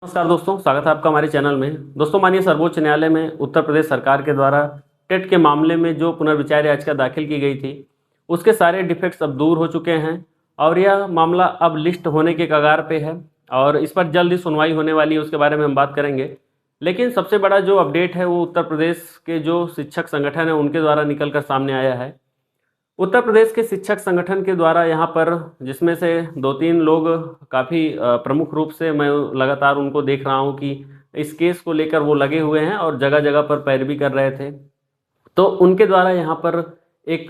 नमस्कार दोस्तों, स्वागत है आपका हमारे चैनल में। दोस्तों, माननीय सर्वोच्च न्यायालय में उत्तर प्रदेश सरकार के द्वारा टेट के मामले में जो पुनर्विचार याचिका दाखिल की गई थी, उसके सारे डिफेक्ट्स अब दूर हो चुके हैं और यह मामला अब लिस्ट होने के कगार पे है और इस पर जल्द ही सुनवाई होने वाली है। उसके बारे में हम बात करेंगे। लेकिन सबसे बड़ा जो अपडेट है वो उत्तर प्रदेश के जो शिक्षक संगठन है उनके द्वारा निकल कर सामने आया है। उत्तर प्रदेश के शिक्षक संगठन के द्वारा यहाँ पर, जिसमें से दो तीन लोग काफ़ी प्रमुख रूप से मैं लगातार उनको देख रहा हूँ कि इस केस को लेकर वो लगे हुए हैं और जगह जगह पर पैरवी कर रहे थे। तो उनके द्वारा यहाँ पर एक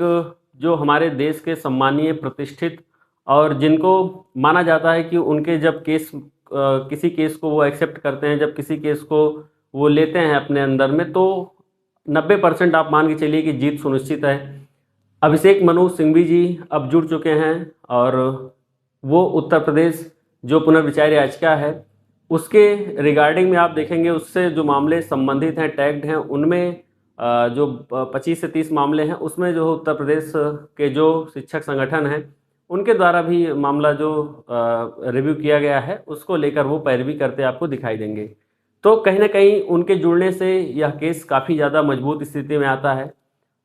जो हमारे देश के सम्मानीय, प्रतिष्ठित और जिनको माना जाता है कि उनके जब किसी केस को वो एक्सेप्ट करते हैं, जब किसी केस को वो लेते हैं अपने अंदर में, तो 90% आप मान के चलिए कि जीत सुनिश्चित है। अभिषेक मनु सिंघवी जी अब जुड़ चुके हैं और वो उत्तर प्रदेश जो पुनर्विचार याचिका है उसके रिगार्डिंग में आप देखेंगे, उससे जो मामले संबंधित हैं, टैग्ड हैं, उनमें जो 25 से 30 मामले हैं, उसमें जो उत्तर प्रदेश के जो शिक्षक संगठन हैं उनके द्वारा भी मामला जो रिव्यू किया गया है उसको लेकर वो पैरवी करते आपको दिखाई देंगे। तो कहीं ना कहीं उनके जुड़ने से यह केस काफ़ी ज़्यादा मजबूत स्थिति में आता है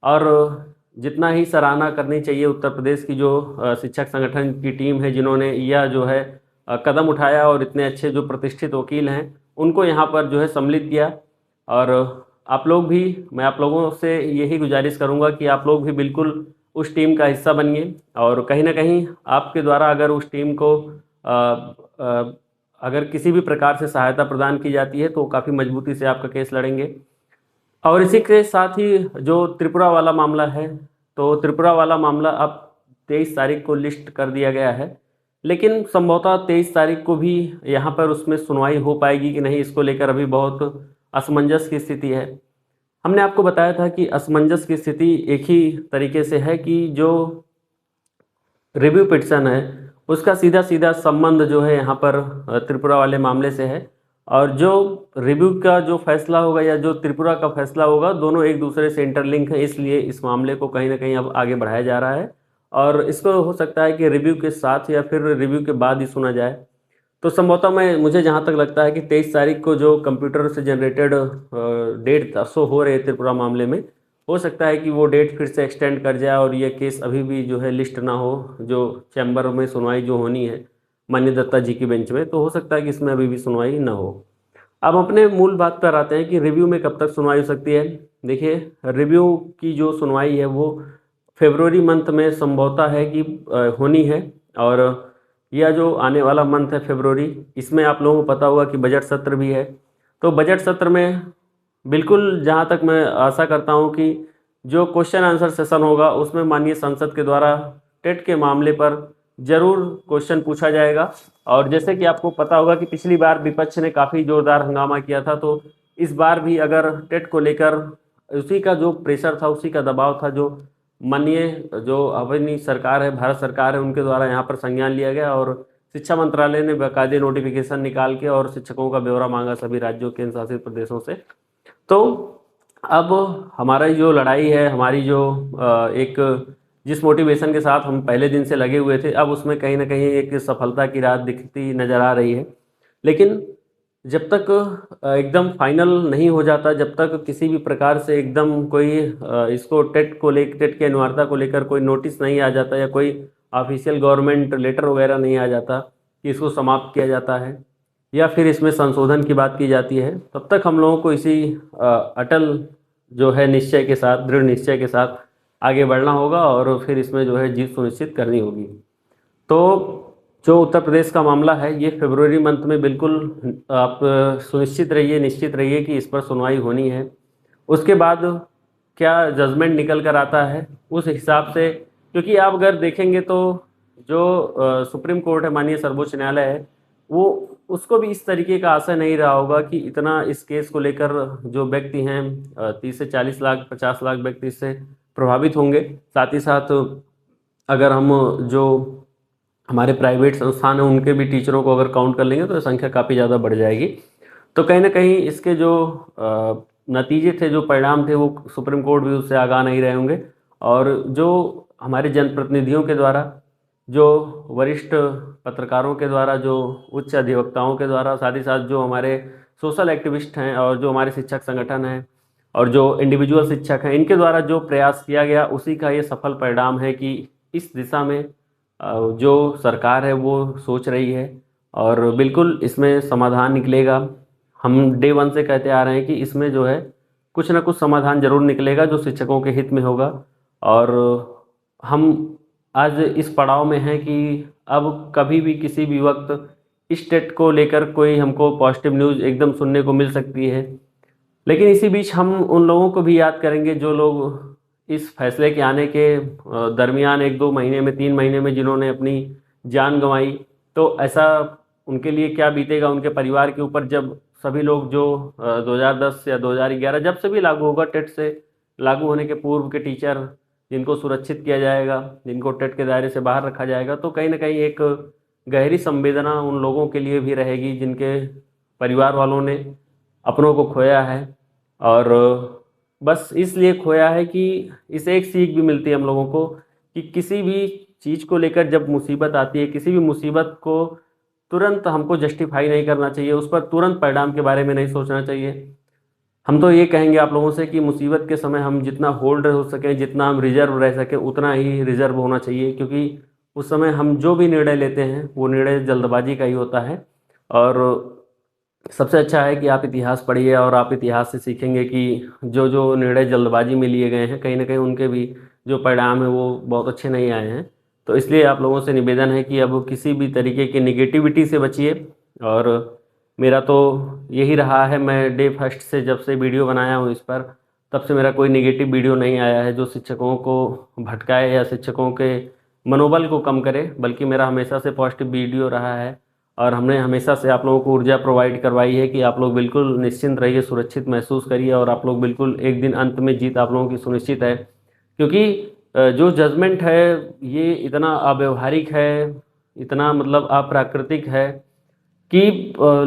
और जितना ही सराहना करनी चाहिए उत्तर प्रदेश की जो शिक्षक संगठन की टीम है, जिन्होंने यह जो है कदम उठाया और इतने अच्छे जो प्रतिष्ठित वकील हैं उनको यहाँ पर जो है सम्मिलित किया। और आप लोग भी, मैं आप लोगों से यही गुजारिश करूँगा कि आप लोग भी बिल्कुल उस टीम का हिस्सा बनिए और कहीं ना कहीं आपके द्वारा अगर उस टीम को अगर किसी भी प्रकार से सहायता प्रदान की जाती है तो काफ़ी मजबूती से आपका केस लड़ेंगे। और इसी के साथ ही जो त्रिपुरा वाला मामला है, तो त्रिपुरा वाला मामला अब 23 तारीख को लिस्ट कर दिया गया है, लेकिन संभवतः 23 तारीख को भी यहाँ पर उसमें सुनवाई हो पाएगी कि नहीं, इसको लेकर अभी बहुत असमंजस की स्थिति है। हमने आपको बताया था कि असमंजस की स्थिति एक ही तरीके से है कि जो रिव्यू पिटिशन है उसका सीधा सीधा संबंध जो है यहाँ पर त्रिपुरा वाले मामले से है और जो रिव्यू का जो फैसला होगा या जो त्रिपुरा का फैसला होगा, दोनों एक दूसरे से इंटरलिंक है। इसलिए इस मामले को कहीं ना कहीं अब आगे बढ़ाया जा रहा है और इसको हो सकता है कि रिव्यू के साथ या फिर रिव्यू के बाद ही सुना जाए। तो संभवतः मुझे जहाँ तक लगता है कि 23 तारीख को जो कंप्यूटर से जनरेटेड डेट शो हो रहे त्रिपुरा मामले में, हो सकता है कि वो डेट फिर से एक्सटेंड कर जाए और ये केस अभी भी जो है लिस्ट ना हो। जो चैम्बर में सुनवाई जो होनी है मान्य दत्ता जी की बेंच में, तो हो सकता है कि इसमें अभी भी सुनवाई ना हो। अब अपने मूल बात पर आते हैं कि रिव्यू में कब तक सुनवाई हो सकती है। देखिए, रिव्यू की जो सुनवाई है वो फरवरी मंथ में संभवतः है कि होनी है और यह जो आने वाला मंथ है फरवरी, इसमें आप लोगों को पता होगा कि बजट सत्र भी है। तो बजट सत्र में बिल्कुल, जहाँ तक मैं आशा करता हूँ कि जो क्वेश्चन आंसर सेशन होगा उसमें माननीय संसद के द्वारा टेट के मामले पर जरूर क्वेश्चन पूछा जाएगा। और जैसे कि आपको पता होगा कि पिछली बार विपक्ष ने काफ़ी जोरदार हंगामा किया था, तो इस बार भी अगर टेट को लेकर उसी का जो प्रेशर था, उसी का दबाव था, जो माननीय जो अपनी सरकार है, भारत सरकार है, उनके द्वारा यहाँ पर संज्ञान लिया गया और शिक्षा मंत्रालय ने बाकायदे नोटिफिकेशन निकाल के और शिक्षकों का ब्यौरा मांगा सभी राज्यों, केंद्र शासित प्रदेशों से। तो अब हमारी जो लड़ाई है, हमारी जो एक जिस मोटिवेशन के साथ हम पहले दिन से लगे हुए थे, अब उसमें कहीं ना कहीं एक सफलता की राह दिखती नज़र आ रही है। लेकिन जब तक एकदम फाइनल नहीं हो जाता, जब तक किसी भी प्रकार से एकदम कोई इसको टेट की अनिवार्यता को लेकर कोई नोटिस नहीं आ जाता या कोई ऑफिशियल गवर्नमेंट लेटर वगैरह नहीं आ जाता कि इसको समाप्त किया जाता है या फिर इसमें संशोधन की बात की जाती है, तब तक हम लोगों को इसी अटल जो है निश्चय के साथ, दृढ़ निश्चय के साथ आगे बढ़ना होगा और फिर इसमें जो है जीत सुनिश्चित करनी होगी। तो जो उत्तर प्रदेश का मामला है ये फरवरी मंथ में बिल्कुल आप सुनिश्चित रहिए, निश्चित रहिए कि इस पर सुनवाई होनी है। उसके बाद क्या जजमेंट निकल कर आता है उस हिसाब से, क्योंकि आप अगर देखेंगे तो जो सुप्रीम कोर्ट है, माननीय सर्वोच्च न्यायालय है, वो उसको भी इस तरीके का आशय नहीं रहा होगा कि इतना इस केस को लेकर जो व्यक्ति हैं 30 से 40 लाख 50 लाख व्यक्ति इससे प्रभावित होंगे। साथ ही साथ अगर हम जो हमारे प्राइवेट संस्थान हैं उनके भी टीचरों को अगर काउंट कर लेंगे तो संख्या काफ़ी ज़्यादा बढ़ जाएगी। तो कहीं ना कहीं इसके जो नतीजे थे, जो परिणाम थे, वो सुप्रीम कोर्ट भी उससे आगाह नहीं रहे होंगे और जो हमारे जनप्रतिनिधियों के द्वारा जो वरिष्ठ पत्रकारों के द्वारा, जो उच्च अधिवक्ताओं के द्वारा, साथ ही साथ जो हमारे सोशल एक्टिविस्ट हैं और जो हमारे शिक्षक संगठन हैं और जो इंडिविजुअल शिक्षक हैं, इनके द्वारा जो प्रयास किया गया उसी का ये सफल परिणाम है कि इस दिशा में जो सरकार है वो सोच रही है और बिल्कुल इसमें समाधान निकलेगा। हम डे वन से कहते आ रहे हैं कि इसमें जो है कुछ ना कुछ समाधान जरूर निकलेगा जो शिक्षकों के हित में होगा। और हम आज इस पड़ाव में हैं कि अब कभी भी किसी भी वक्त इस टेट को लेकर कोई हमको पॉजिटिव न्यूज़ एकदम सुनने को मिल सकती है। लेकिन इसी बीच हम उन लोगों को भी याद करेंगे जो लोग इस फैसले के आने के दरमियान 1-2 महीने में, 3 महीने में जिन्होंने अपनी जान गंवाई, तो ऐसा उनके लिए क्या बीतेगा उनके परिवार के ऊपर जब सभी लोग जो 2010 या 2011 जब से भी लागू होगा, टेट से लागू होने के पूर्व के टीचर जिनको सुरक्षित किया जाएगा, जिनको टेट के दायरे से बाहर रखा जाएगा, तो कहीं ना कहीं एक गहरी संवेदना उन लोगों के लिए भी रहेगी जिनके परिवार वालों ने अपनों को खोया है। और बस इसलिए खोया है कि इससे एक सीख भी मिलती है हम लोगों को कि किसी भी चीज़ को लेकर जब मुसीबत आती है, किसी भी मुसीबत को तुरंत हमको जस्टिफाई नहीं करना चाहिए, उस पर तुरंत परिणाम के बारे में नहीं सोचना चाहिए। हम तो ये कहेंगे आप लोगों से कि मुसीबत के समय हम जितना होल्ड हो सकें, जितना हम रिजर्व रह सकें, उतना ही रिजर्व होना चाहिए, क्योंकि उस समय हम जो भी निर्णय लेते हैं वो निर्णय जल्दबाजी का ही होता है। और सबसे अच्छा है कि आप इतिहास पढ़िए और आप इतिहास से सीखेंगे कि जो जो निर्णय जल्दबाजी में लिए गए हैं, कहीं ना कहीं उनके भी जो परिणाम है वो बहुत अच्छे नहीं आए हैं। तो इसलिए आप लोगों से निवेदन है कि अब किसी भी तरीके की निगेटिविटी से बचिए। और मेरा तो यही रहा है, मैं डे फर्स्ट से जब से वीडियो बनाया हूँ इस पर, तब से मेरा कोई निगेटिव वीडियो नहीं आया है जो शिक्षकों को भटकाए या शिक्षकों के मनोबल को कम करे, बल्कि मेरा हमेशा से पॉजिटिव वीडियो रहा है। और हमने हमेशा से आप लोगों को ऊर्जा प्रोवाइड करवाई है कि आप लोग बिल्कुल निश्चिंत रहिए, सुरक्षित महसूस करिए और आप लोग बिल्कुल एक दिन अंत में जीत आप लोगों की सुनिश्चित है। क्योंकि जो जजमेंट है ये इतना अव्यवहारिक है, इतना मतलब अप्राकृतिक है कि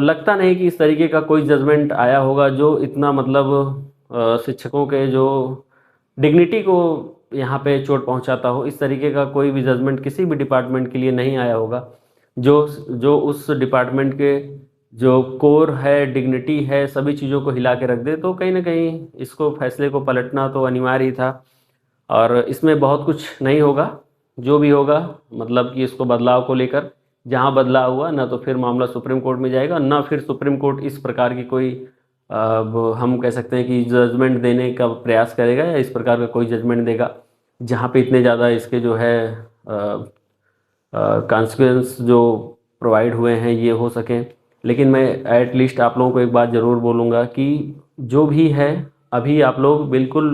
लगता नहीं कि इस तरीके का कोई जजमेंट आया होगा जो इतना मतलब शिक्षकों के जो डिग्निटी को यहाँ पे चोट पहुँचाता हो। इस तरीके का कोई भी जजमेंट किसी भी डिपार्टमेंट के लिए नहीं आया होगा जो जो उस डिपार्टमेंट के जो कोर है, डिग्निटी है, सभी चीज़ों को हिला के रख दे। तो कहीं ना कहीं इसको फैसले को पलटना तो अनिवार्य ही था और इसमें बहुत कुछ नहीं होगा। जो भी होगा मतलब कि इसको बदलाव को लेकर जहाँ बदलाव हुआ ना, तो फिर मामला सुप्रीम कोर्ट में जाएगा, ना फिर सुप्रीम कोर्ट इस प्रकार की कोई हम कह सकते हैं कि जजमेंट देने का प्रयास करेगा या इस प्रकार का कोई जजमेंट देगा जहाँ पे इतने ज़्यादा इसके जो है कॉन्सिक्वेंस जो प्रोवाइड हुए हैं ये हो सकें। लेकिन मैं एट लीस्ट आप लोगों को एक बात ज़रूर बोलूँगा कि जो भी है अभी आप लोग बिल्कुल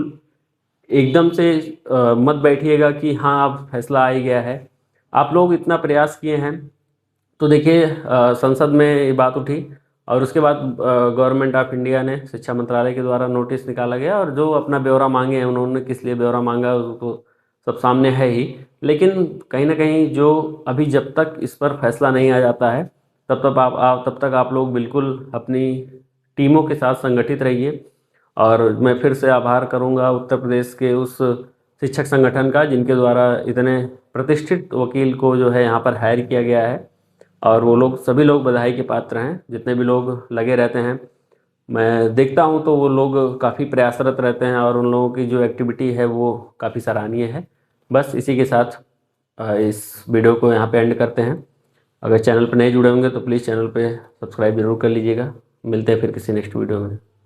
एकदम से मत बैठिएगा कि हाँ अब फैसला आ ही गया है। आप लोग इतना प्रयास किए हैं तो देखिए संसद में ये बात उठी और उसके बाद गवर्नमेंट ऑफ इंडिया ने शिक्षा मंत्रालय के द्वारा नोटिस निकाला गया और जो अपना ब्यौरा मांगे हैं, उन्होंने किस लिए ब्यौरा मांगा उसको सब सामने है ही। लेकिन कहीं ना कहीं जो अभी जब तक इस पर फैसला नहीं आ जाता है तब तक आप लोग बिल्कुल अपनी टीमों के साथ संगठित रहिए। और मैं फिर से आभार करूंगा उत्तर प्रदेश के उस शिक्षक संगठन का जिनके द्वारा इतने प्रतिष्ठित वकील को जो है यहाँ पर हायर किया गया है। और वो लोग सभी लोग बधाई के पात्र हैं, जितने भी लोग लगे रहते हैं। मैं देखता हूँ तो वो लोग काफ़ी प्रयासरत रहते हैं और उन लोगों की जो एक्टिविटी है वो काफ़ी सराहनीय है। बस इसी के साथ इस वीडियो को यहाँ पे एंड करते हैं। अगर चैनल पर नए जुड़े होंगे तो प्लीज़ चैनल पे सब्सक्राइब जरूर कर लीजिएगा। मिलते हैं फिर किसी नेक्स्ट वीडियो में।